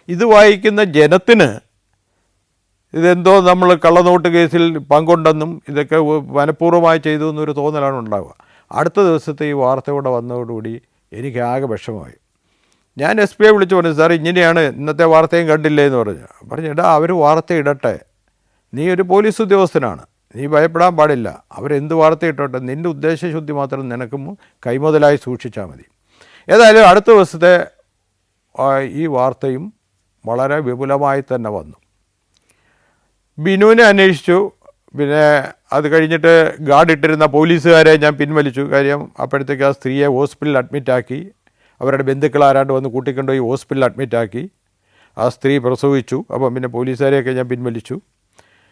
ഇത് വായിക്കുന്ന ജനത്തിന് ഇതെന്തോ നമ്മൾ കള്ളനോട്ട് കേസിൽ പങ്കുണ്ടെന്നും ഇതൊക്കെ മനഃപൂർവ്വമായി ചെയ്തു എന്നൊരു തോന്നലാണ് ഉണ്ടാവുക. അടുത്ത ദിവസത്തെ ഈ വാർത്ത കൂടെ വന്നതോടുകൂടി എനിക്ക് ആകെ വിഷമമായി. ഞാൻ SP വിളിച്ചു പറഞ്ഞു, സാർ ഇങ്ങനെയാണ്, ഇന്നത്തെ വാർത്തയും കണ്ടില്ലേ എന്ന് പറഞ്ഞു. എടാ അവർ വാർത്ത ഇടട്ടെ, നീ ഒരു പോലീസ് ഉദ്യോഗസ്ഥനാണ്, നീ ഭയപ്പെടാൻ പാടില്ല, അവരെന്ത് വാർത്ത ഇട്ടോട്ടെ, നിൻ്റെ ഉദ്ദേശശുദ്ധി മാത്രം നിനക്കും കൈമുതലായി സൂക്ഷിച്ചാൽ മതി. ഏതായാലും അടുത്ത ദിവസത്തെ ഈ വാർത്തയും വളരെ വിപുലമായി തന്നെ വന്നു. ബിനുവിനെ അന്വേഷിച്ചു. പിന്നെ അത് കഴിഞ്ഞിട്ട് ഗാർഡ് ഇട്ടിരുന്ന പോലീസുകാരെ ഞാൻ പിൻവലിച്ചു. കാര്യം അപ്പോഴത്തേക്ക് ആ സ്ത്രീയെ ഹോസ്പിറ്റലിൽ അഡ്മിറ്റാക്കി, അവരുടെ ബന്ധുക്കൾ ആരാണ്ട് വന്ന് കൂട്ടിക്കൊണ്ടുപോയി ഹോസ്പിറ്റലിൽ അഡ്മിറ്റാക്കി. ആ സ്ത്രീ പ്രസവിച്ചു. അപ്പം പിന്നെ പോലീസുകാരെയൊക്കെ ഞാൻ പിൻവലിച്ചു.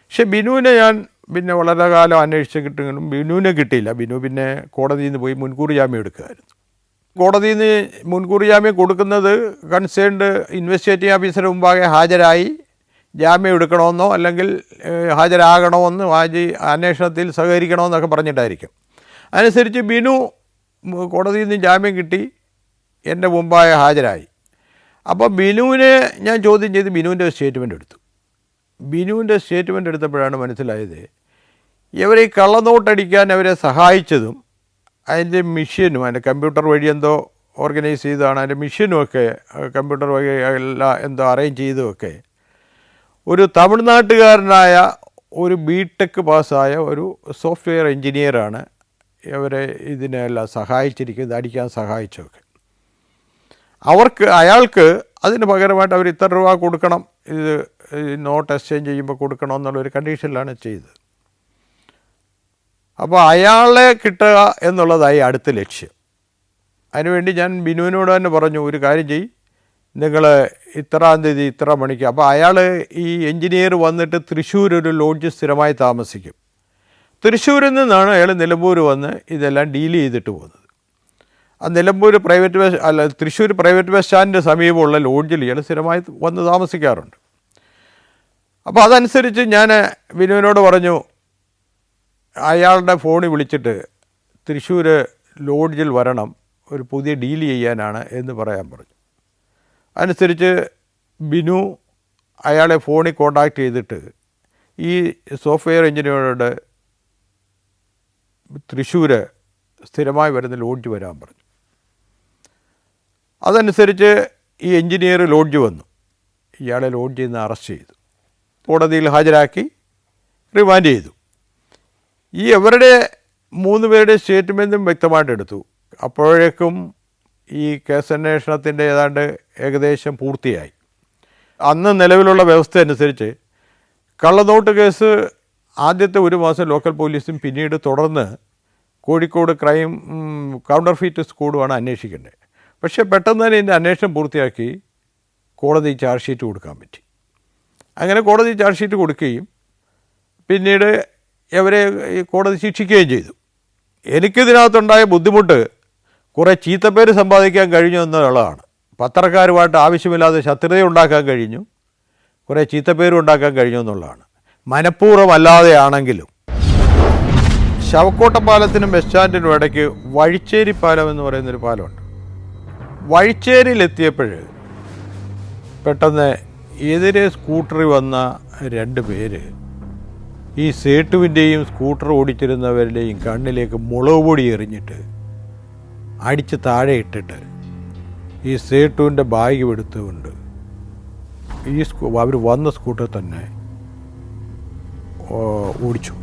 പക്ഷെ ബിനുവിനെ ഞാൻ പിന്നെ വളരെ കാലം അന്വേഷിച്ച് കിട്ടുമെങ്കിലും ബിനുവിനെ കിട്ടിയില്ല. ബിനു പിന്നെ കോടതിയിൽ നിന്ന് പോയി മുൻകൂർ ജാമ്യം എടുക്കുകയായിരുന്നു. കോടതിയിൽ നിന്ന് മുൻകൂർ ജാമ്യം കൊടുക്കുന്നത് കൺസേൺഡ് ഇൻവെസ്റ്റിഗേറ്റിംഗ് ഓഫീസറുടെ മുമ്പാകെ ഹാജരായി ജാമ്യം എടുക്കണമെന്നോ അല്ലെങ്കിൽ ഹാജരാകണമെന്നോ അന്വേഷണത്തിൽ സഹകരിക്കണമെന്നൊക്കെ പറഞ്ഞിട്ടായിരിക്കും. അതനുസരിച്ച് ബിനു കോടതിയിൽ നിന്ന് ജാമ്യം കിട്ടി എൻ്റെ മുമ്പാകെ ഹാജരായി. അപ്പോൾ ബിനുവിനെ ഞാൻ ചോദ്യം ചെയ്ത് ബിനുവിൻ്റെ സ്റ്റേറ്റ്മെൻ്റ് എടുത്തു. ബിനുവിൻ്റെ സ്റ്റേറ്റ്മെൻ്റ് എടുത്തപ്പോഴാണ് മനസ്സിലായത് ഇവർ ഈ കള്ളനോട്ടടിക്കാൻ അവരെ സഹായിച്ചതും അതിൻ്റെ മിഷ്യനും, അതിൻ്റെ കമ്പ്യൂട്ടർ വഴി എന്തോ ഓർഗനൈസ് ചെയ്തതാണ്, അതിൻ്റെ മിഷ്യനുമൊക്കെ കമ്പ്യൂട്ടർ വഴി എല്ലാം എന്തോ അറേഞ്ച് ചെയ്തുമൊക്കെ ഒരു തമിഴ്നാട്ടുകാരനായ ഒരു BTech പാസ്സായ ഒരു സോഫ്റ്റ്വെയർ എൻജിനീയറാണ് ഇവരെ ഇതിനെല്ലാം സഹായിച്ചിരിക്കുന്നത്, അടിക്കാൻ സഹായിച്ചതൊക്കെ. അയാൾക്ക് അതിന് പകരമായിട്ട് അവർ ഇത്ര രൂപ കൊടുക്കണം, ഇത് നോട്ട് എക്സ്ചേഞ്ച് ചെയ്യുമ്പോൾ കൊടുക്കണം എന്നുള്ളൊരു കണ്ടീഷനിലാണ് ചെയ്തത്. അപ്പോൾ അയാളെ കിട്ടുക എന്നുള്ളതായി അടുത്ത ലക്ഷ്യം. അതിനുവേണ്ടി ഞാൻ ബിനുവിനോട് തന്നെ പറഞ്ഞു, ഒരു കാര്യം ചെയ്യ്, നിങ്ങൾ ഇത്രാം തീയതി ഇത്ര മണിക്ക്. അപ്പോൾ അയാൾ ഈ എൻജിനീയർ വന്നിട്ട് തൃശ്ശൂർ ഒരു ലോഡ്ജ് സ്ഥിരമായി താമസിക്കും. തൃശ്ശൂരിൽ നിന്നാണ് അയാൾ നിലമ്പൂർ വന്ന് ഇതെല്ലാം ഡീൽ ചെയ്തിട്ട് പോകുന്നത്. ആ നിലമ്പൂർ തൃശ്ശൂർ പ്രൈവറ്റ് ബസ് സ്റ്റാൻഡിന് സമീപമുള്ള ലോഡ്ജിൽ ഇയാൾ സ്ഥിരമായി വന്ന് താമസിക്കാറുണ്ട്. അപ്പോൾ അതനുസരിച്ച് ഞാൻ വിനുവിനോട് പറഞ്ഞു, അയാളുടെ ഫോണിൽ വിളിച്ചിട്ട് തൃശ്ശൂർ ലോഡ്ജിൽ വരണം, ഒരു പുതിയ ഡീൽ ചെയ്യാനാണ് എന്ന് പറയാൻ പറഞ്ഞു. അനുസരിച്ച് ബിനു അയാളെ ഫോണിൽ കോണ്ടാക്ട് ചെയ്തിട്ട് ഈ സോഫ്റ്റ്വെയർ എഞ്ചിനീയറോട് തൃശ്ശൂർ സ്ഥിരമായി വരുന്ന ലോഡ്ജ് വരാൻ പറഞ്ഞു. അതനുസരിച്ച് ഈ എഞ്ചിനീയർ ലോഡ്ജ് വന്നു. ഇയാളെ ലോഡ്ജിൽ നിന്ന് അറസ്റ്റ് ചെയ്തു, കോടതിയിൽ ഹാജരാക്കി റിമാൻഡ് ചെയ്തു. ഈ ഇവരുടെ 3 പേരുടെ സ്റ്റേറ്റ്മെൻറ്റും വ്യക്തമായിട്ട് എടുത്തു. അപ്പോഴേക്കും ഈ കേസന്വേഷണത്തിൻ്റെ ഏതാണ്ട് ഏകദേശം പൂർത്തിയായി. അന്ന് നിലവിലുള്ള വ്യവസ്ഥ അനുസരിച്ച് കള്ളനോട്ട് കേസ് ആദ്യത്തെ 1 മാസം ലോക്കൽ പോലീസും പിന്നീട് തുടർന്ന് കോഴിക്കോട് ക്രൈം കൗണ്ടർ ഫീറ്റ് സ്ക്വാഡുമാണ് അന്വേഷിക്കേണ്ടത്. പക്ഷേ പെട്ടെന്ന് തന്നെ ഇതിൻ്റെ അന്വേഷണം പൂർത്തിയാക്കി കോടതി ചാർജ് ഷീറ്റ് കൊടുക്കാൻ പറ്റി. അങ്ങനെ കോടതി ചാർജ് ഷീറ്റ് കൊടുക്കുകയും പിന്നീട് അവരെ കോടതി ശിക്ഷിക്കുകയും ചെയ്തു. എനിക്കിതിനകത്തുണ്ടായ ബുദ്ധിമുട്ട് കുറേ ചീത്തപ്പേര് സമ്പാദിക്കാൻ കഴിഞ്ഞു എന്നുള്ളതാണ്. പത്രക്കാരുമായിട്ട് ആവശ്യമില്ലാതെ ശത്രുതയുണ്ടാക്കാൻ കഴിഞ്ഞു, കുറേ ചീത്തപ്പേരും ഉണ്ടാക്കാൻ കഴിഞ്ഞു എന്നുള്ളതാണ്. മനഃപൂർവ്വമല്ലാതെയാണെങ്കിലും ശവക്കോട്ട പാലത്തിനും ബസ് സ്റ്റാൻഡിനും ഇടയ്ക്ക് വഴിച്ചേരി പാലം എന്ന് പറയുന്നൊരു പാലമുണ്ട്. വഴിച്ചേരിയിലെത്തിയപ്പോൾ പെട്ടെന്ന് എതിരെ സ്കൂട്ടറിൽ വന്ന 2 പേര് ഈ സേട്ടുവിൻ്റെയും സ്കൂട്ടർ ഓടിച്ചിരുന്നവരുടെയും കണ്ണിലേക്ക് മുളക് പൊടി എറിഞ്ഞിട്ട് അടിച്ച് താഴെ ഇട്ടിട്ട് ഈ സേട്ടുവിൻ്റെ ബാഗ് എടുത്തുകൊണ്ട് അവർ വന്ന സ്കൂട്ടർ തന്നെ ഓടിച്ചു.